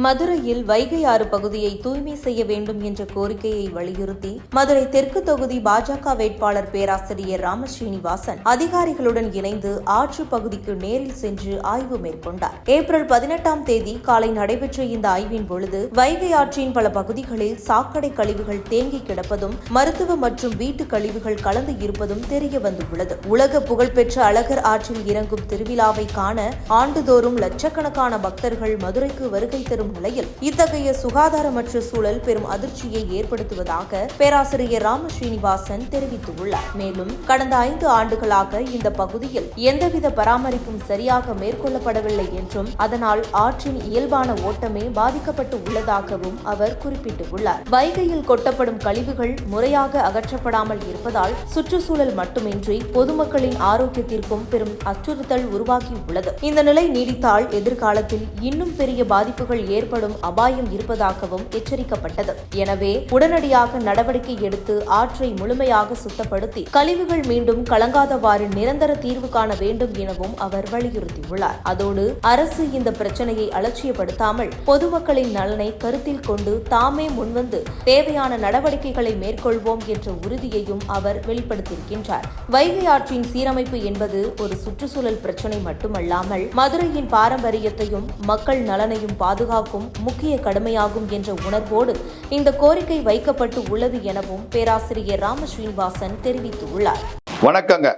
மதுரையில் வைகை ஆறு பகுதியை தூய்மை செய்ய வேண்டும் என்ற கோரிக்கையை வலியுறுத்தி மதுரை தெற்கு தொகுதி பாஜக வேட்பாளர் பேராசிரியர் ராமஸ்ரீனிவாசன் அதிகாரிகளுடன் இணைந்து ஆற்று பகுதிக்கு நேரில் சென்று ஆய்வு மேற்கொண்டார். ஏப்ரல் 18ஆம் தேதி காலை நடைபெற்ற இந்த ஆய்வின் பொழுது வைகை ஆற்றின் பல பகுதிகளில் சாக்கடை கழிவுகள் தேங்கி கிடப்பதும் மருத்துவ மற்றும் வீட்டு கழிவுகள் கலந்து இருப்பதும் தெரிய வந்துள்ளது. உலக புகழ்பெற்ற அழகர் ஆற்றில் இறங்கும் திருவிழாவை காண ஆண்டுதோறும் லட்சக்கணக்கான பக்தர்கள் மதுரைக்கு வருகை தரும் நிலையில் இத்தகைய சுகாதாரமற்ற சூழல் பெரும் அதிர்ச்சியை ஏற்படுத்துவதாக பேராசிரியர் ராமஸ்ரீனிவாசன் தெரிவித்துள்ளார். மேலும் கடந்த 5 ஆண்டுகளாக இந்த பகுதியில் எந்தவித பராமரிப்பும் சரியாக மேற்கொள்ளப்படவில்லை என்றும் அதனால் ஆற்றின் இயல்பான ஓட்டமே பாதிக்கப்பட்டு உள்ளதாகவும் அவர் குறிப்பிட்டுள்ளார். வைகையில் கொட்டப்படும் கழிவுகள் முறையாக அகற்றப்படாமல் இருப்பதால் சுற்றுச்சூழல் மட்டுமின்றி பொதுமக்களின் ஆரோக்கியத்திற்கும் பெரும் அச்சுறுத்தல் உருவாகியுள்ளது. இந்த நிலை நீடித்தால் எதிர்காலத்தில் இன்னும் பெரிய பாதிப்புகள் ஏற்படும் அபாயம் இருப்பதாகவும் எச்சரிக்கப்பட்டது. எனவே உடனடியாக நடவடிக்கை எடுத்து ஆற்றை முழுமையாக சுத்தப்படுத்தி கழிவுகள் மீண்டும் கலங்காதவாறு நிரந்தர தீர்வு காண வேண்டும் எனவும் அவர் வலியுறுத்தியுள்ளார். அதோடு அரசு இந்த பிரச்சனையை அலட்சியப்படுத்தாமல் பொதுமக்களின் நலனை கருத்தில் கொண்டு தாமே முன்வந்து தேவையான நடவடிக்கைகளை மேற்கொள்வோம் என்ற உறுதியையும் அவர் வெளிப்படுத்தியிருக்கின்றார். வைகை ஆற்றின் சீரமைப்பு என்பது ஒரு சுற்றுச்சூழல் பிரச்சனை மட்டுமல்லாமல் மதுரையின் பாரம்பரியத்தையும் மக்கள் நலனையும் பாதுகாக்கும் முக்கிய கடமையாகும் என்ற உணர்வோடு இந்த கோரிக்கை வைக்கப்பட்டு உள்ளது எனவும் பேராசிரியர் ராமஸ்ரீனிவாசன் தெரிவித்துள்ளார். வணக்கங்க,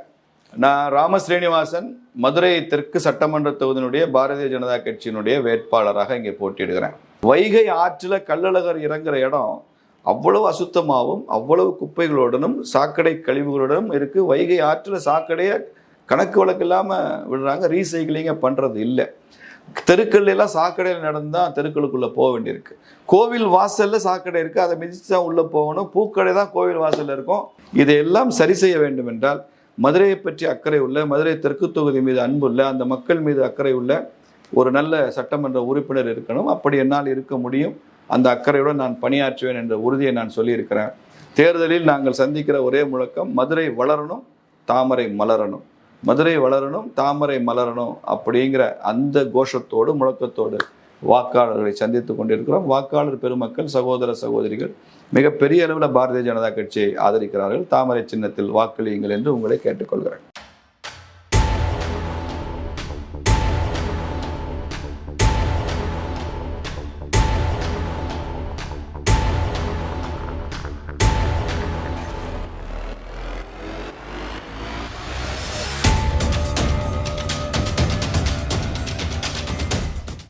நான் ராமஸ்ரீனிவாசன், மதுரை தெற்கு சட்டமன்ற தொகுதியினுடைய பாரதிய ஜனதா கட்சியினுடைய வேட்பாளராக இங்கே போட்டியிடுகிறேன். வைகை ஆற்றில் கள்ளழகர் இறங்குற இடம் அவ்வளவு அசுத்தமாகவும் அவ்வளவு குப்பைகளுடனும் சாக்கடை கழிவுகளுடனும் இருக்கு. வைகை ஆற்றில் சாக்கடையை கணக்கு வழக்கு இல்லாமல் விடுறாங்க, ரீசைக்கிளிங்க பண்ணுறது இல்லை. தெருக்கள் எல்லாம் சாக்கடையில் நடந்தால் தெருக்களுக்குள்ளே போக வேண்டியிருக்கு. கோவில் வாசலில் சாக்கடை இருக்குது, அதை மிதித்து தான் உள்ளே போகணும். பூக்கடை தான் கோவில் வாசலில் இருக்கும். இதையெல்லாம் சரி செய்ய வேண்டும் என்றால் மதுரையை பற்றி அக்கறை உள்ள, மதுரை தெற்கு தொகுதி மீது அன்புள்ள, அந்த மக்கள் மீது அக்கறை உள்ள ஒரு நல்ல சட்டமன்ற உறுப்பினர் இருக்கணும். அப்படி என்னால் இருக்க முடியும். அந்த அக்கறையுடன் நான் பணியாற்றுவேன் என்ற உறுதியை நான் சொல்லியிருக்கிறேன். தேர்தலில் நாங்கள் சந்திக்கிற ஒரே முழக்கம் மதுரை வளரணும், தாமரை மலரணும். மதுரை வளரணும், தாமரை மலரணும் அப்படிங்கிற அந்த கோஷத்தோடு முழக்கத்தோடு வாக்காளர்களை சந்தித்து கொண்டிருக்கிறோம். வாக்காளர் பெருமக்கள், சகோதர சகோதரிகள் மிகப்பெரிய அளவில் பாரதிய ஜனதா கட்சியை ஆதரிக்கிறார்கள். தாமரை சின்னத்தில் வாக்களியுங்கள் என்று உங்களை கேட்டுக்கொள்கிறேன்.